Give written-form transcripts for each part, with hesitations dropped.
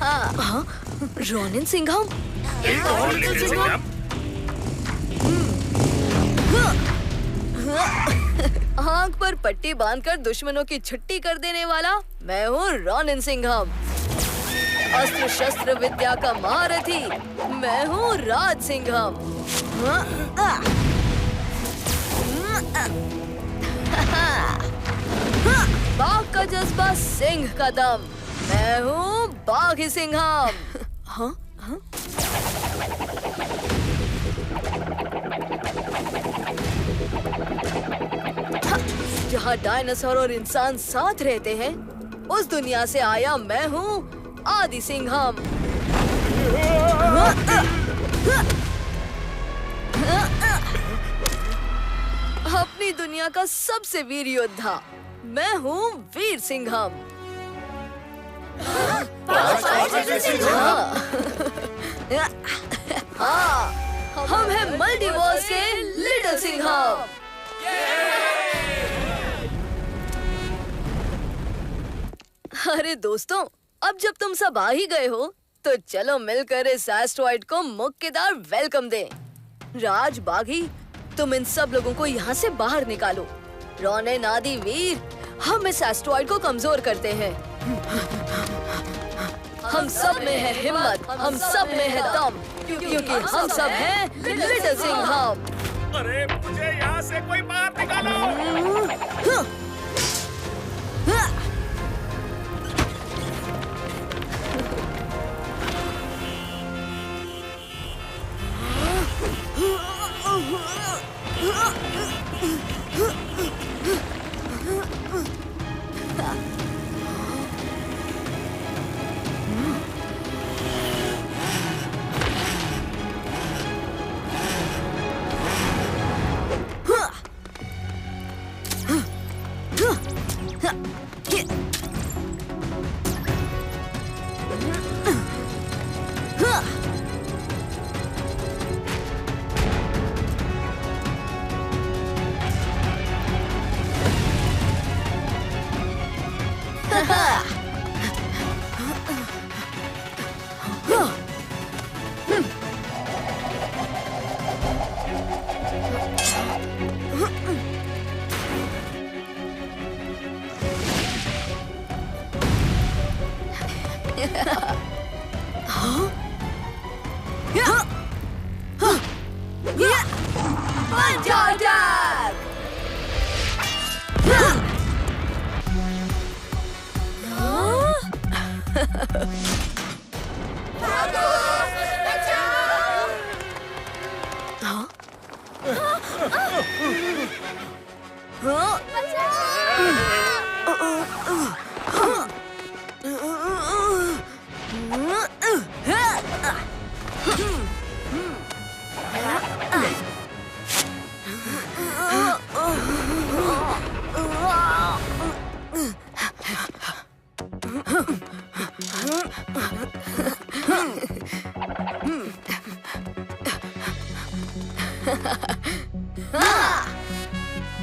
हाँ? रोनिन सिंघम? एक और लिटिल सिंघम? आंख पर पट्टी बांधकर दुश्मनों की छुट्टी कर देने वाला मैं हूँ रोनिन सिंघम। अस्त्र शस्त्र विद्या का महारथी मैं हूँ राज सिंघम। बाघ का जज्बा सिंह का दम मैं हूँ बाघी सिंघम। हाँ? हाँ? जहाँ डायनासोर और इंसान साथ रहते हैं उस दुनिया से आया मैं हूँ आदि सिंघम। अपनी दुनिया का सबसे वीर योद्धा मैं हूँ वीर सिंघम। हाँ, हम हैं मल्टीवर्स के लिटिल सिंघम। अरे दोस्तों, अब जब तुम सब आ ही गए हो तो चलो मिलकर इस एस्ट्रॉइड को मुक्केदार वेलकम दें। राज, बाघी, तुम इन सब लोगों को यहाँ से बाहर निकालो। रोनिन, आदि, वीर, हम इस एस्ट्रॉइड को कमजोर करते हैं। हम सब में है हिम्मत, हम सब में है दम, क्योंकि हम सब हैं लिटिल सिंघम। अरे मुझे यहाँ से कोई बाहर निकालो।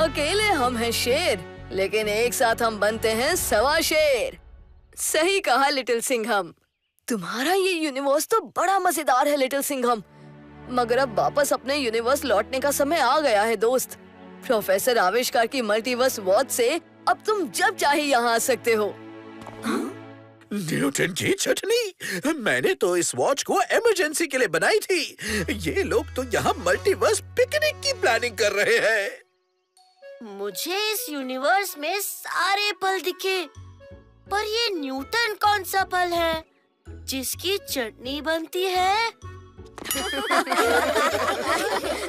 अकेले हम हैं शेर, लेकिन एक साथ हम बनते हैं सवा शेर। सही कहा लिटिल सिंघम। तुम्हारा ये यूनिवर्स तो बड़ा मजेदार है लिटिल सिंघम, मगर अब वापस अपने यूनिवर्स लौटने का समय आ गया है दोस्त। प्रोफेसर आविष्कार की मल्टीवर्स वॉच से अब तुम जब चाहे यहाँ आ सकते हो। न्यूटन की चटनी, मैंने तो इस वॉच को इमरजेंसी के लिए बनाई थी। ये लोग तो यहाँ मल्टीवर्स पिकनिक की प्लानिंग कर रहे हैं। मुझे इस यूनिवर्स में सारे पल दिखे, पर ये न्यूटन कौन सा पल है जिसकी चटनी बनती है?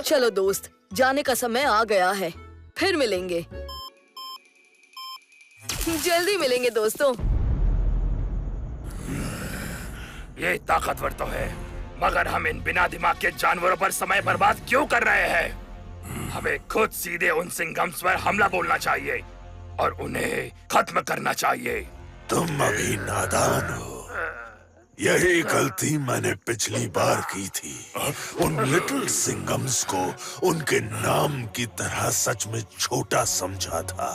चलो दोस्त, जाने का समय आ गया है। फिर मिलेंगे, जल्दी मिलेंगे दोस्तों। ये ताकतवर तो है, मगर हम इन बिना दिमाग के जानवरों पर समय बर्बाद क्यों कर रहे हैं? हमें खुद सीधे उन सिंघम्स पर हमला बोलना चाहिए और उन्हें खत्म करना चाहिए। तुम अभी नादान हो। यही गलती मैंने पिछली बार की थी। उन लिटिल सिंघम्स को उनके नाम की तरह सच में छोटा समझा था।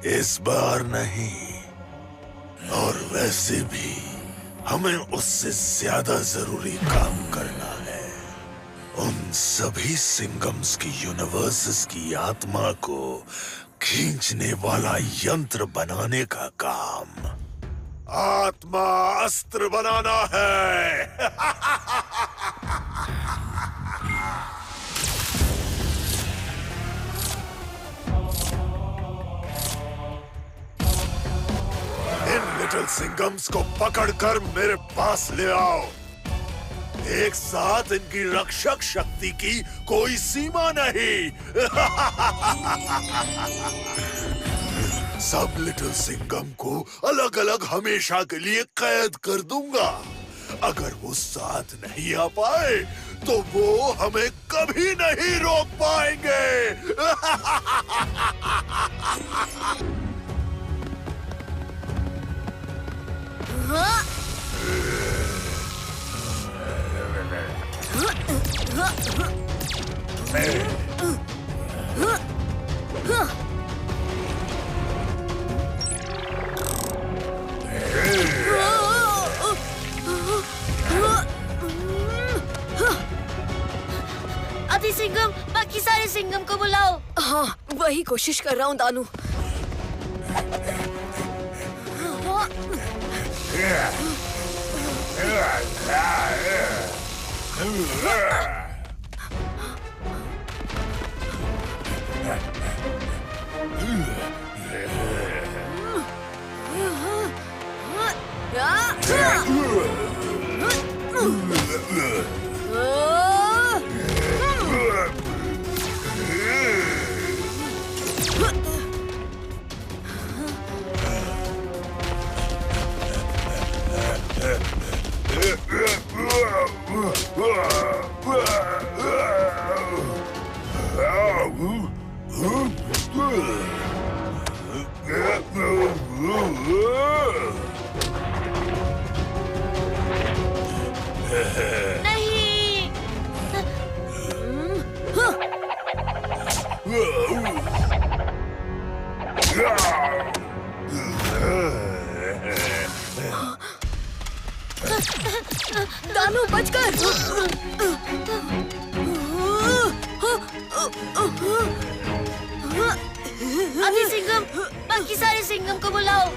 इस बार नहीं, और वैसे भी हमें उससे ज्यादा जरूरी काम करना है। उन सभी सिंगम्स की यूनिवर्सेस की आत्मा को खींचने वाला यंत्र बनाने का काम। आत्मा अस्त्र बनाना है। इन लिटिल सिंगम्स को पकड़कर मेरे पास ले आओ। एक साथ इनकी रक्षक शक्ति की कोई सीमा नहीं। सब लिटिल सिंगम को अलग अलग हमेशा के लिए कैद कर दूंगा। अगर वो साथ नहीं आ पाए तो वो हमें कभी नहीं रोक पाएंगे। आदि सिंघम, बाकी सारे सिंघम को बुलाओ। हाँ, वही कोशिश कर रहा हूँ दानू। दानू बचकर। आदि सिंघम, बाकी सारे सिंघम को बुलाओ।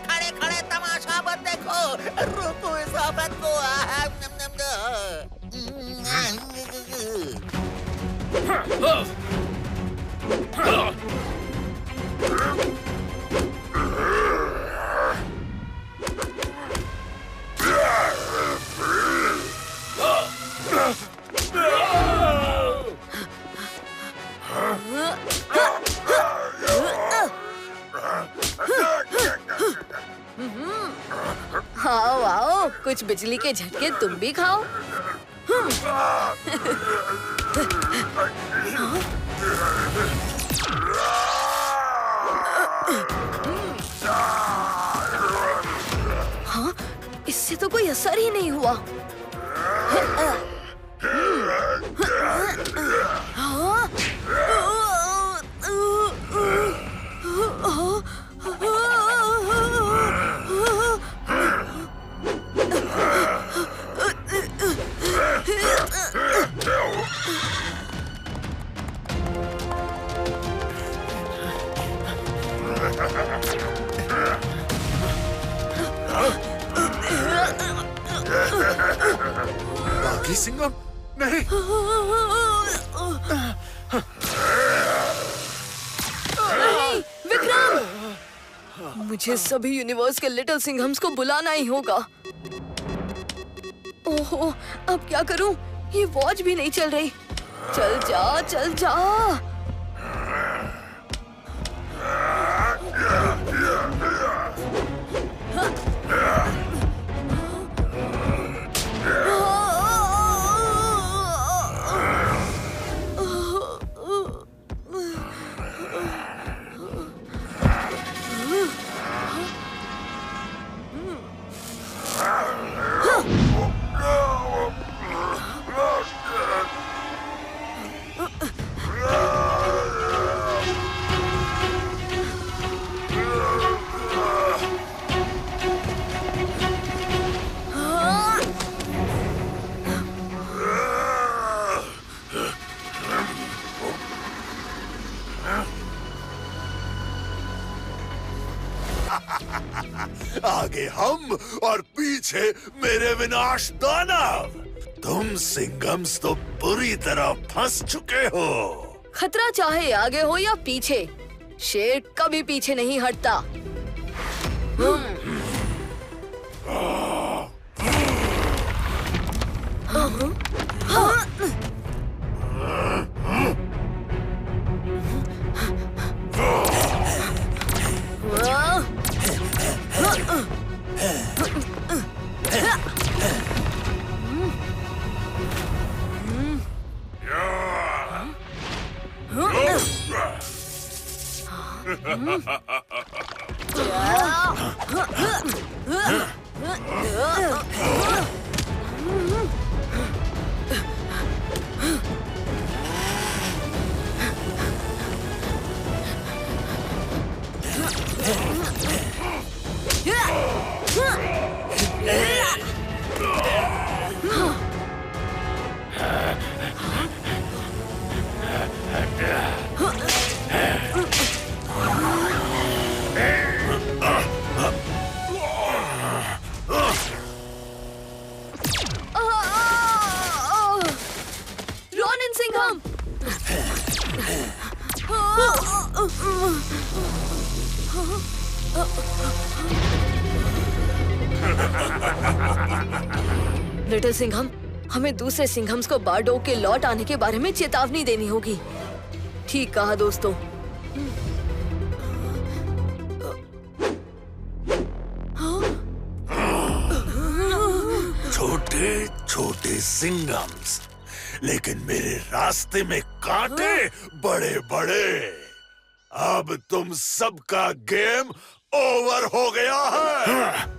खड़े खड़े तमाशा मत देखो, रोको इस आफत को। आओ आओ, कुछ बिजली के झटके तुम भी खाओ। हाँ, इससे तो कोई असर ही नहीं हुआ। बाकी सिंघम नहीं। नहीं, विक्रम! मुझे सभी यूनिवर्स के लिटिल सिंघम्स को बुलाना ही होगा। ओहो, अब क्या करूं? ये वॉच भी नहीं चल रही। चल जा, चल जा। आगे हम और पीछे मेरे विनाश दानव। तुम सिंघम्स तो बुरी तरह फंस चुके हो। खतरा चाहे आगे हो या पीछे, शेर कभी पीछे नहीं हटता। रॉनिन सिंघम! लिटिल सिंघम, हमें दूसरे सिंघम्स को बारडोग के लौट आने के बारे में चेतावनी देनी होगी। ठीक कहा दोस्तों। छोटे छोटे सिंघम्स, लेकिन मेरे रास्ते में कांटे बड़े बड़े। अब तुम सबका गेम ओवर हो गया है।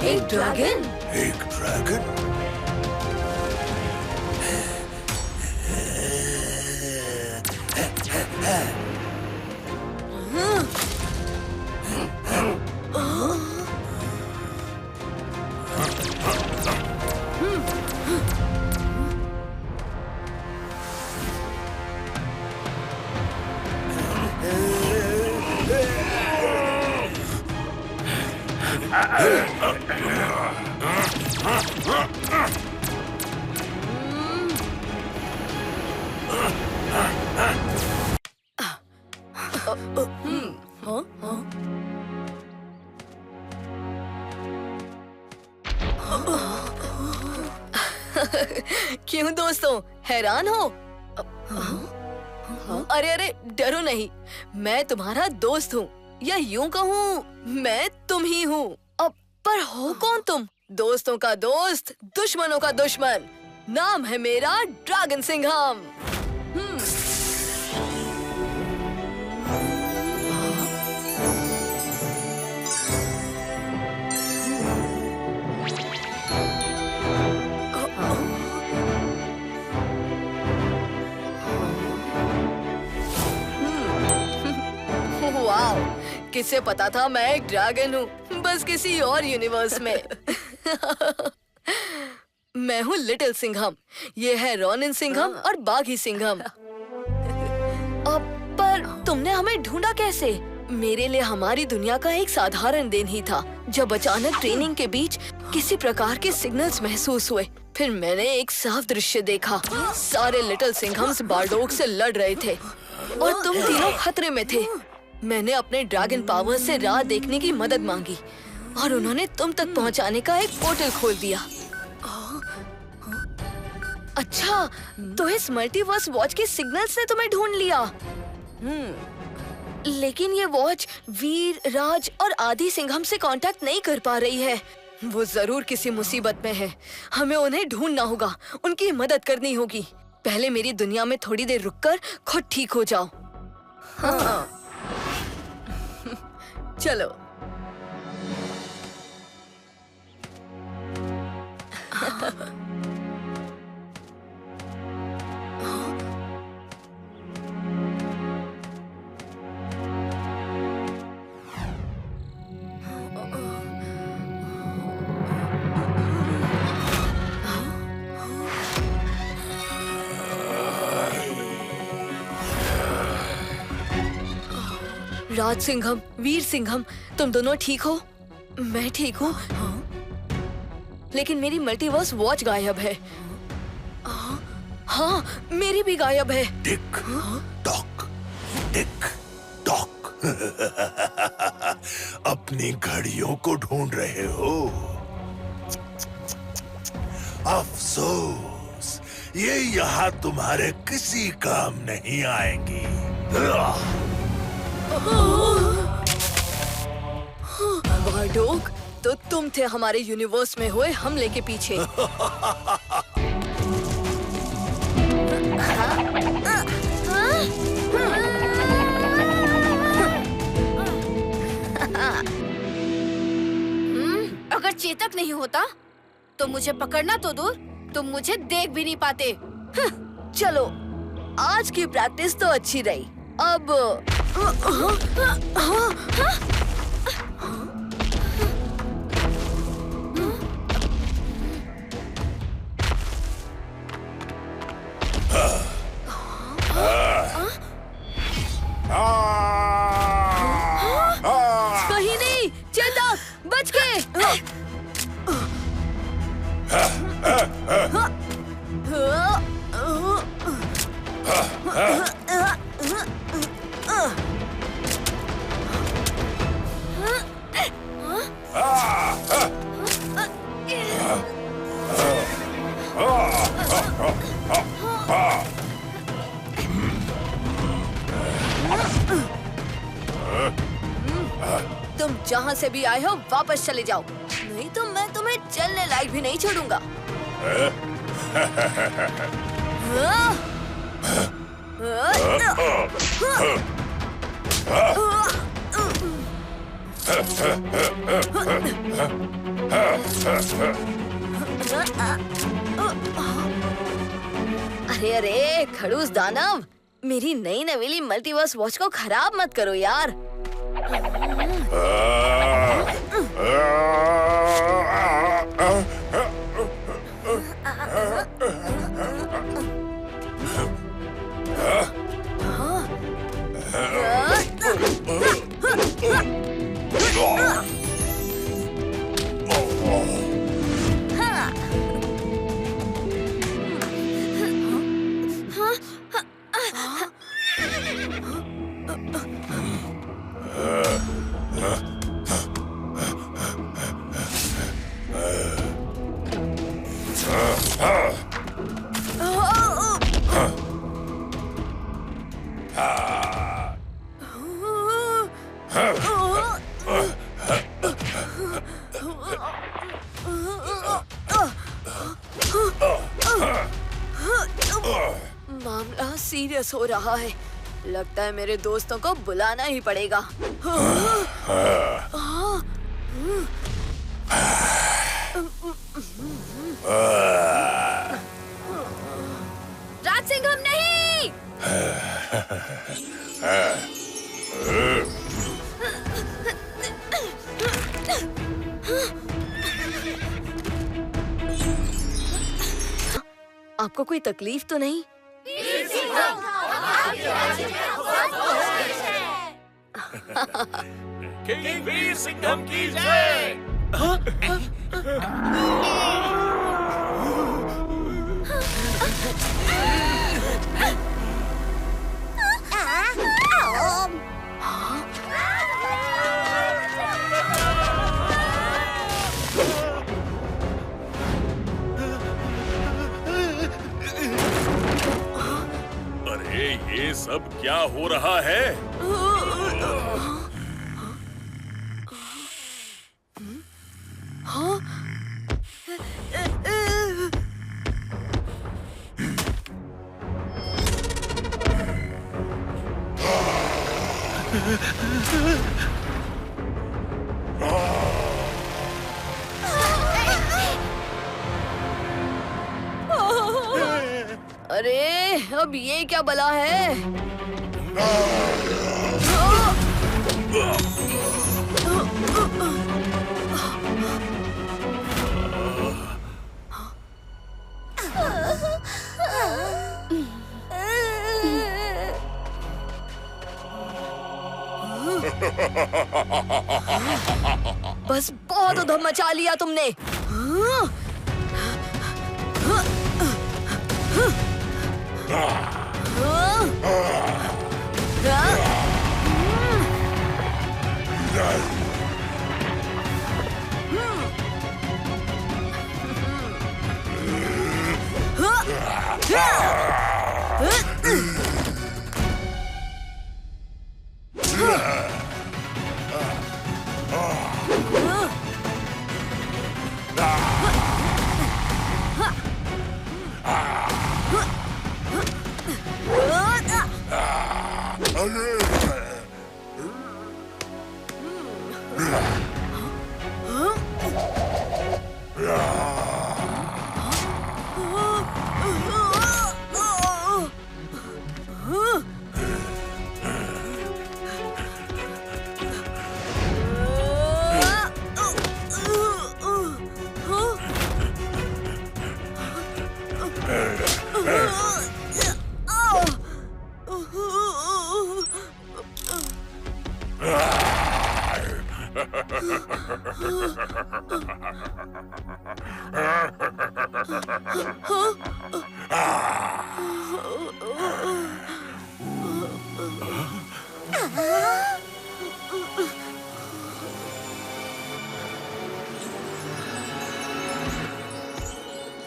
एक ड्रैगन? एक ड्रैगन? क्यों दोस्तों, हैरान हो? अरे अरे, डरो नहीं, मैं तुम्हारा दोस्त हूँ, या यूं कहूँ मैं तुम ही हूँ। अब पर हो कौन तुम? दोस्तों का दोस्त, दुश्मनों का दुश्मन। नाम है मेरा ड्रैगन सिंघम। वाओ, किसे पता था मैं एक ड्रैगन हूँ, बस किसी और यूनिवर्स में। मैं हूँ लिटिल सिंघम, ये है रॉनिन सिंघम और बागी सिंघम। तुमने हमें ढूंढा कैसे? मेरे लिए हमारी दुनिया का एक साधारण दिन ही था जब अचानक ट्रेनिंग के बीच किसी प्रकार के सिग्नल्स महसूस हुए। फिर मैंने एक साफ दृश्य देखा। सारे लिटिल सिंघम्स बारडोग से लड़ रहे थे और तुम तीनों खतरे में थे। मैंने अपने ड्रैगन पावर से राह देखने की मदद मांगी और उन्होंने तुम तक पहुंचाने का एक पोर्टल खोल दिया। अच्छा, तो इस मल्टीवर्स वॉच के सिग्नल्स ने तुम्हें ढूंढ लिया। लेकिन ये वॉच वीर, राज और आदि सिंघम से कांटेक्ट नहीं कर पा रही है। वो जरूर किसी मुसीबत में है। हमें उन्हें ढूंढना होगा, उनकी मदद करनी होगी। पहले मेरी दुनिया में थोड़ी देर रुककर खुद ठीक हो जाओ। हाँ। चलो। राज सिंघम, वीर सिंघम, तुम दोनों ठीक हो? मैं ठीक हूँ। लेकिन मेरी मल्टीवर्स वॉच गायब है। हाँ, मेरी भी गायब है। Tick tock, tick tock. अपनी घड़ियों को ढूंढ रहे हो? अफसोस, ये यहाँ तुम्हारे किसी काम नहीं आएंगी। बारडोग, तो तुम थे हमारे यूनिवर्स में हुए हमले के पीछे। अगर चेतक नहीं होता तो मुझे पकड़ना तो दूर, तुम मुझे देख भी नहीं पाते। चलो, आज की प्रैक्टिस तो अच्छी रही। अब कहीं नहीं, चेतक, बच के। तुम जहाँ से भी आए हो वापस चले जाओ, नहीं तो मैं तुम्हें चलने लायक भी नहीं छोड़ूंगा। अरे अरे खड़ूस दानव, मेरी नई नवेली मल्टीवर्स वॉच को खराब मत करो यार। मामला सीरियस हो रहा है। लगता है मेरे दोस्तों को बुलाना ही पड़ेगा। राज सिंघम नहीं। आपको कोई तकलीफ तो नहीं? किंग वीर सिंघम की जय। अरे ये सब क्या हो रहा है? अरे अब ये क्या बला है? बस बहुत उधम मचा लिया तुमने।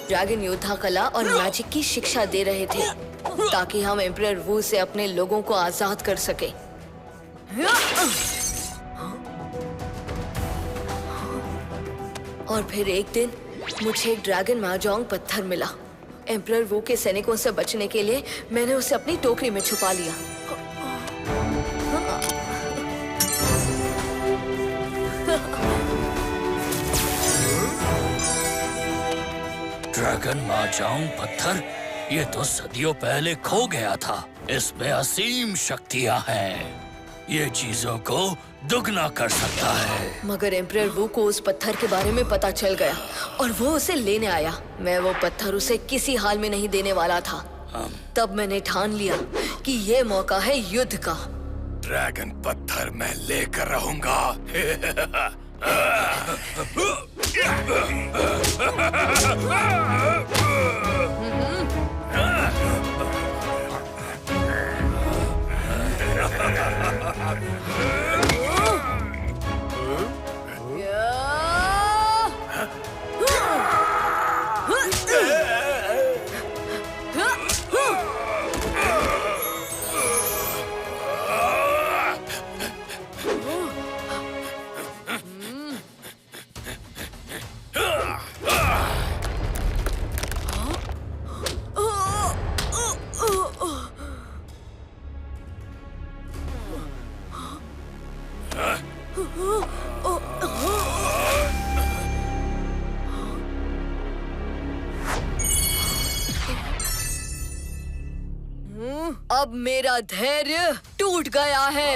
ड्रैगन योद्धा कला और मैजिक की शिक्षा दे रहे थे ताकि हम एम्परर वू से अपने लोगों को आजाद कर सके। और फिर एक दिन मुझे एक ड्रैगन महाजोंग पत्थर मिला। एम्परर वू के सैनिकों से बचने के लिए मैंने उसे अपनी टोकरी में छुपा लिया। ड्रैगन महाजोंग पत्थर, ये तो सदियों पहले खो गया था। इसमें असीम शक्तियां हैं। ये चीजों को दुगना कर सकता है। मगर एम्परर वू को उस पत्थर के बारे में पता चल गया और वो उसे लेने आया। मैं वो पत्थर उसे किसी हाल में नहीं देने वाला था। तब मैंने ठान लिया कि ये मौका है युद्ध का। ड्रैगन पत्थर मैं लेकर रहूंगा। अब मेरा धैर्य टूट गया है।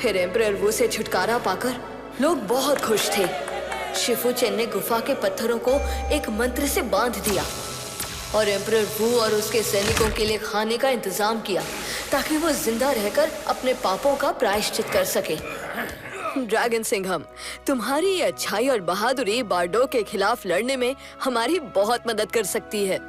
फिर एम्परर वू से छुटकारा पाकर लोग बहुत खुश थे। शिफुचेन ने गुफा के पत्थरों को एक मंत्र से बांध दिया और एम्परर वू और उसके सैनिकों के लिए खाने का इंतजाम किया ताकि वो जिंदा रहकर अपने पापों का प्रायश्चित कर सके। ड्रैगन सिंघम, तुम्हारी अच्छाई और बहादुरी बार्डो के खिलाफ लड़ने में हमारी बहुत मदद कर सकती है।